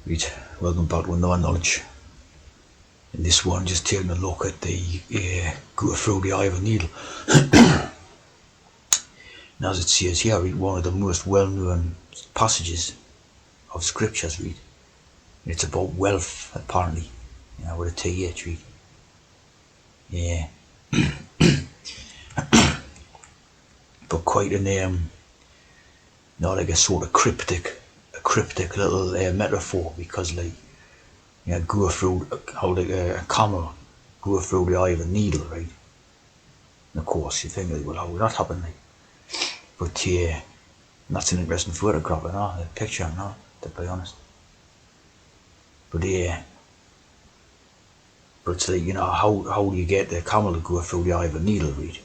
Right, welcome back to another knowledge. In this one, just taking a look at the go through the eye of a needle. And as it says here, read one of the most well-known passages of scriptures. Read, it's about wealth, apparently. With a TH. Read, yeah, but quite a name, not like a sort of cryptic little metaphor, because go through how like a camel go through the eye of a needle, right? And of course, you think, well, how would that happen? But yeah, that's an interesting photograph, a picture, to be honest. But yeah, but it's like, how do you get the camel to go through the eye of a needle, right?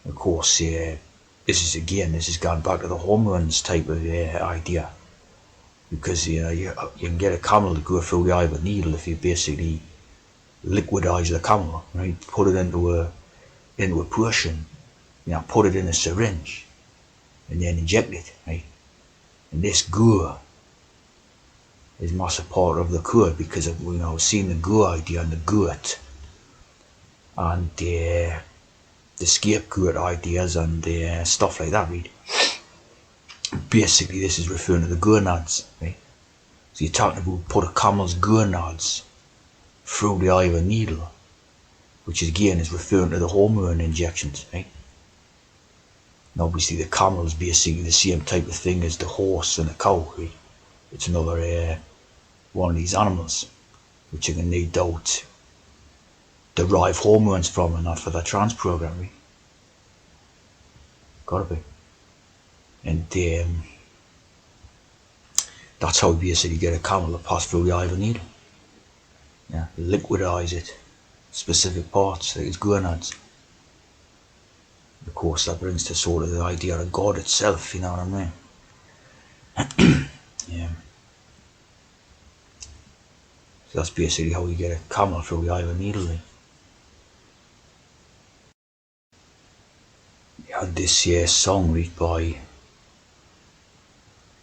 Of course, this is going back to the hormones type of idea, because you can get a camel to go through the eye of a needle if you basically liquidize the camel, right? Put it into a portion, put it in a syringe, and then inject it, right? And this goo is massive part of the cure, because of seeing the goo idea and the goat and the scapegoat ideas and stuff like that, right? Basically, this is referring to the gonads, right? So you're talking about put a camel's gonads through the eye of a needle, which again is referring to the hormone injections, right? And obviously the camel is basically the same type of thing as the horse and the cow, right? It's another one of these animals which you can need out derive hormones from, and not for the trans program, right? Gotta be. And that's how you basically get a camel to pass through the eye of a needle. Yeah, liquidize it, specific parts, like its gonads. Of course, that brings to sort of the idea of God itself, you know what I mean? Yeah. So that's basically how you get a camel through the eye of a needle. You had this song read by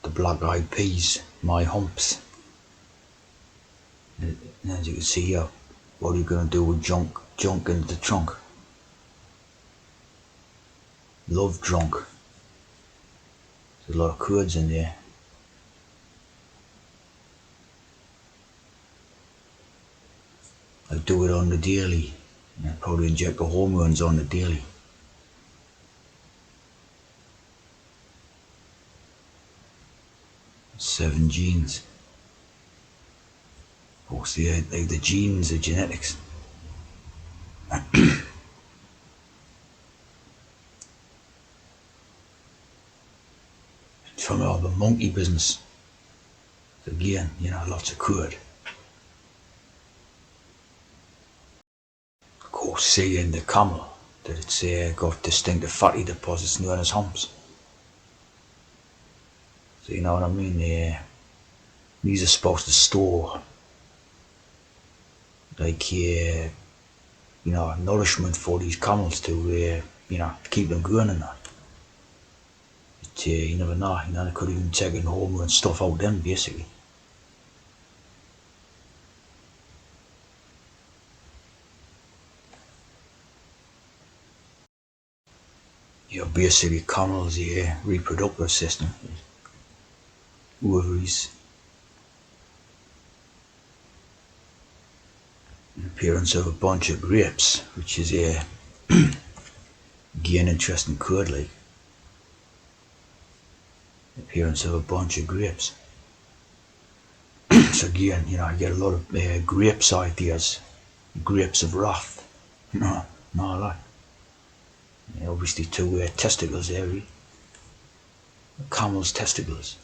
the Black Eyed Peas, My Humps. And as you can see here, what are you going to do with junk in the trunk? Love drunk. There's a lot of chords in there. I do it on the daily. I probably inject the hormones on the daily. Seven genes. Of course, the genes are genetics. From all the monkey business. Again, lots of chord. Of course, see in the camel that it's got distinctive fatty deposits known as humps. So you know what I mean? These are supposed to store nourishment for these camels to keep them going and that. But you never know, they could even take in hormone stuff out them basically. Basically camels reproductive system. Ovaries. Appearance of a bunch of grapes, which is again interesting code, like appearance of a bunch of grapes. So again, I get a lot of grapes ideas, grapes of wrath, no that. Obviously two testicles there, camel's testicles.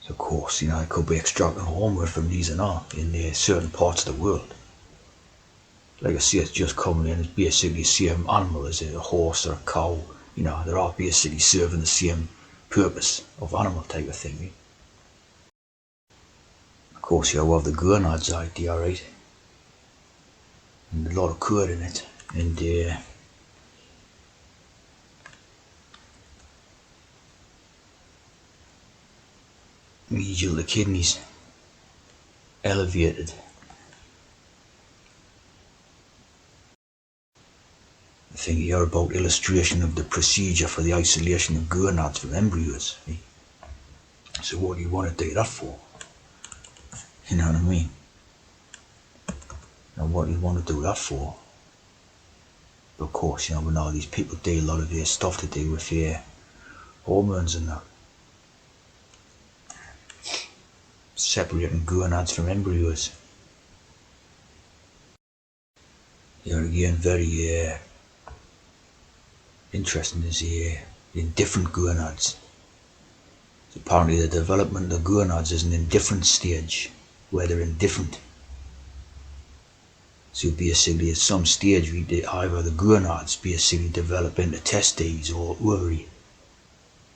So of course, I could be extracting hormone from these and all in certain parts of the world. Like I say, it's just coming in as basically the same animal as a horse or a cow. They're all basically serving the same purpose of animal type of thing. Of course, you have the gonads idea, right? And a lot of code in it. And medial the kidneys, elevated. I think here about illustration of the procedure for the isolation of gonads from embryos. So what do you want to do that for? You know what I mean? Now what do you want to do that for? Of course, we know these people do a lot of their stuff to do with their hormones and that. Separating gonads from embryos. Here again, very interesting is in different gonads. So apparently the development of gonads is an indifferent stage, where they're indifferent. So basically at some stage either the gonads basically develop into testes or ovary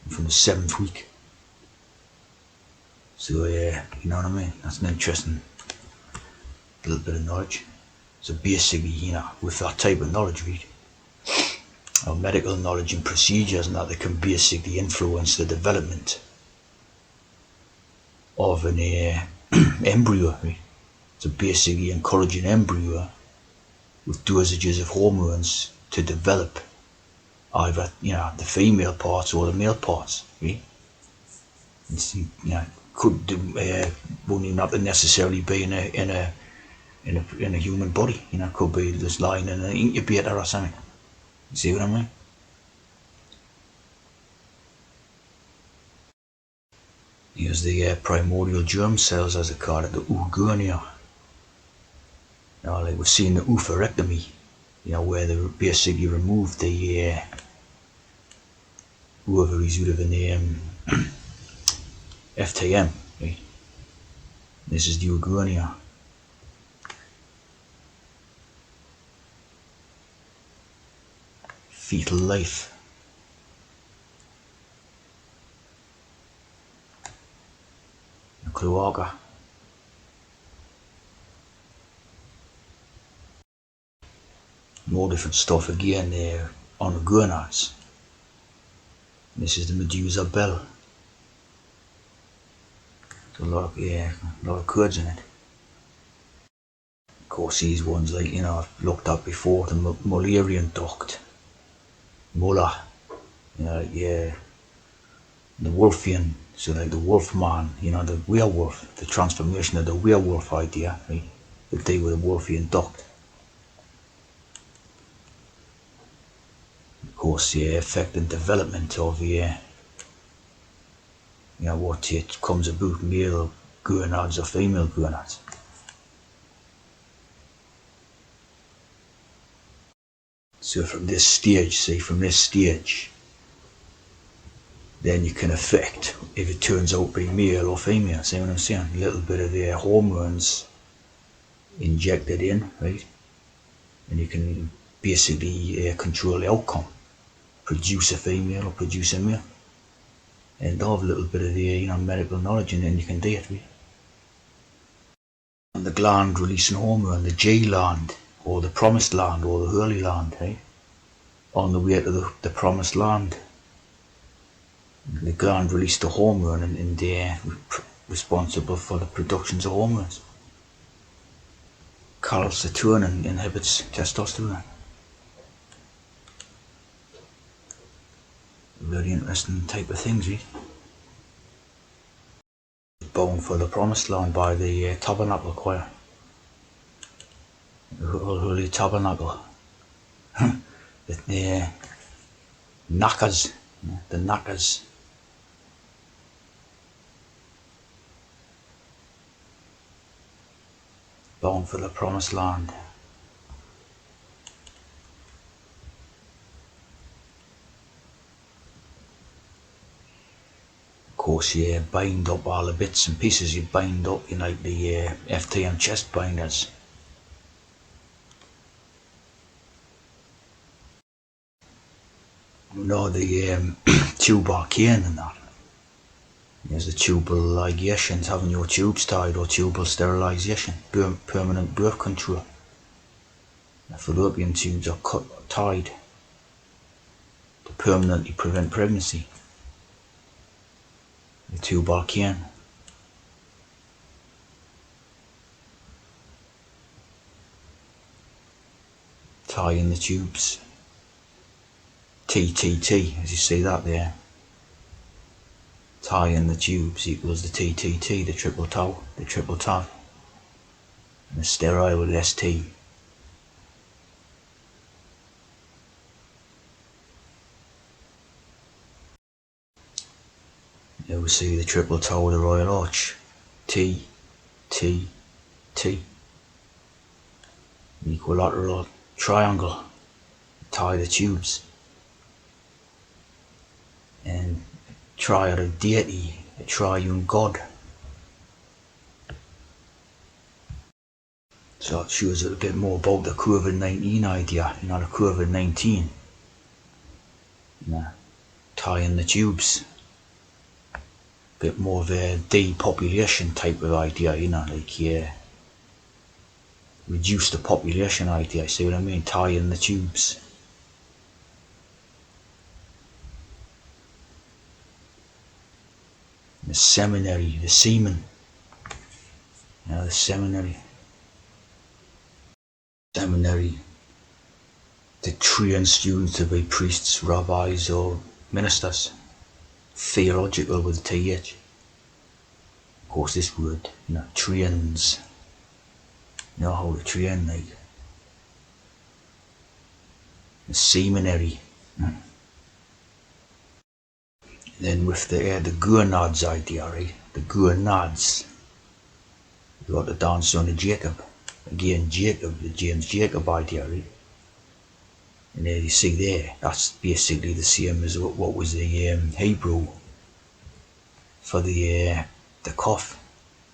from the 7th week. So you know what I mean? That's an interesting little bit of knowledge. So basically, with that type of knowledge, our medical knowledge and procedures and that can basically influence the development of an embryo. So basically encourage an embryo with dosages of hormones to develop either the female parts or the male parts. Could wouldn't not necessarily be in a human body. Could be just lying in an incubator or something. You see what I mean? Here's the primordial germ cells, as they call it, the oogonia. Now, like we've seen the oophorectomy, where they basically removed the ovaries out of an FTM. Right? This is the oogonia. Fetal life. The cloaca. More different stuff again there on the gonads. This is the medusa bell. There's a lot of codes in it. Of course, these ones, like I've looked at before, the Mullerian duct, Muller, the Wolfian, so like the Wolfman, the werewolf, the transformation of the werewolf idea, right? The deal with the Wolfian duct. Of course, the effect and development of what it comes about, male gonads or female gonads. So from this stage, then you can affect if it turns out to be male or female. See what I'm saying? A little bit of their hormones injected in, right? And you can basically control the outcome. Produce a female or produce a male. And have a little bit of the medical knowledge, and then you can do it, right? And the gland releasing hormone, the G land, or the promised land, or the holy land, right? On the way to the promised land, the gland released the hormone, and they're responsible for the productions of hormones. Calcitonin inhibits testosterone. Very interesting type of things, right? Bound for the promised land by the tabernacle choir. The holy tabernacle. The knackers. The knackers. Bound for the promised land. Of course, you bind up all the bits and pieces. You bind up, like the FTM chest binders. The tubal Cain and that. There's the tubal ligations, having your tubes tied, or tubal sterilisation, permanent birth control. The fallopian tubes are tied to permanently prevent pregnancy. The tubal Cain. tie in the tubes. TTT, as you see that there. Tie in the tubes equals the TTT, the triple tie. And the sterile with ST. Here we see the triple toe with the Royal Arch. T, T, T. Equilateral triangle. Tie the tubes. And triad of deity, a triune God. So it shows a bit more about the COVID-19 idea, the COVID-19. Tie in the tubes. Bit more of a depopulation type of idea, reduce the population idea, see what I mean? Tie in the tubes. The seminary, the semen. The seminary. Seminary. To train students to be priests, rabbis, or ministers. Theological with TH. Of course, this word, trains. You know how to train, like. The seminary. Then with the gonads idea, right? The gonads. You got the down son of Jacob. Again, Jacob, the James Jacob idea, right? And there you see there, that's basically the same as what was the Hebrew for the cough,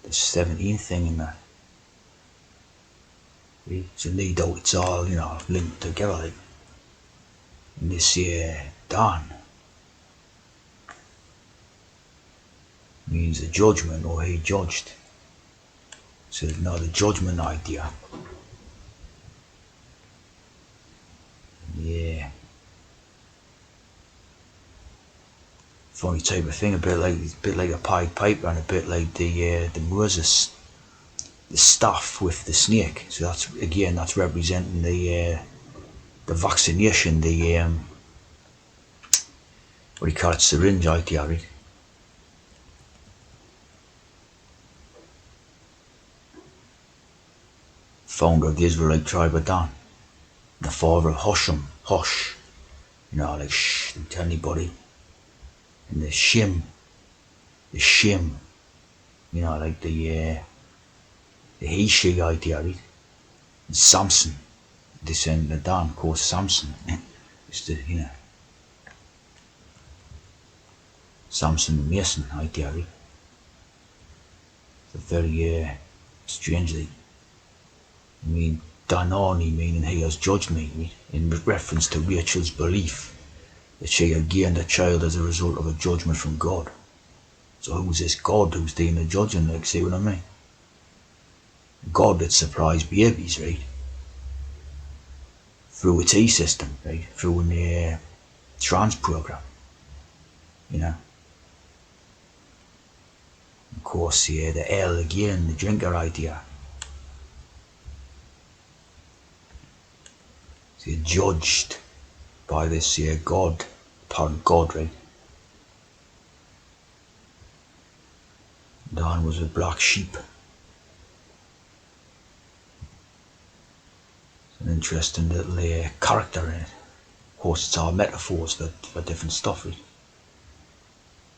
the 17th thing in that. Right? So no doubt it's all, linked together, like. And this Dan means the judgment, or he judged. So now the judgment idea. Yeah. Funny type of thing, a bit like a Pied Piper, and a bit like the Moses, the staff with the snake. So that's representing the vaccination, the what do you call it, syringe idea, right? Founder of the Israelite tribe of Dan, the father of Hosh, like shh, don't tell anybody. And the Shim, like the he-she idea, right? And Samson, descendant of Dan, of course, Samson, is the, Samson Mason idea, right? It's a very strangely, Danani, meaning he has judged me, right? In reference to Rachel's belief that she had gained a child as a result of a judgment from God. So who's this God who's doing the judging, like, see what I mean? God that supplies babies, right? Through a T system, right? Through an trans program, Of course, the L again, the drinker idea. So you're judged by this God, right? Dan was a black sheep. It's an interesting little character in it. Of course, it's all metaphors for different stuff, right?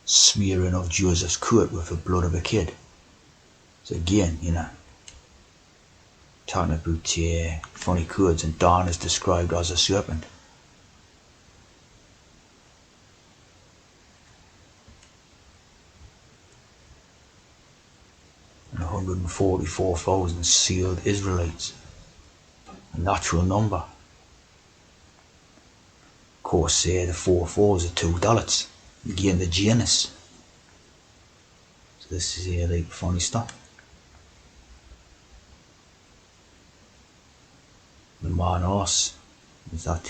Smearing of Joseph's coat with the blood of a kid. So again, talking about funny codes, and Dan is described as a serpent. And 144,000 sealed Israelites. A natural number. Of course, the 4/4s are $2. Again, the Janus. So this is like funny stuff. The Manos is that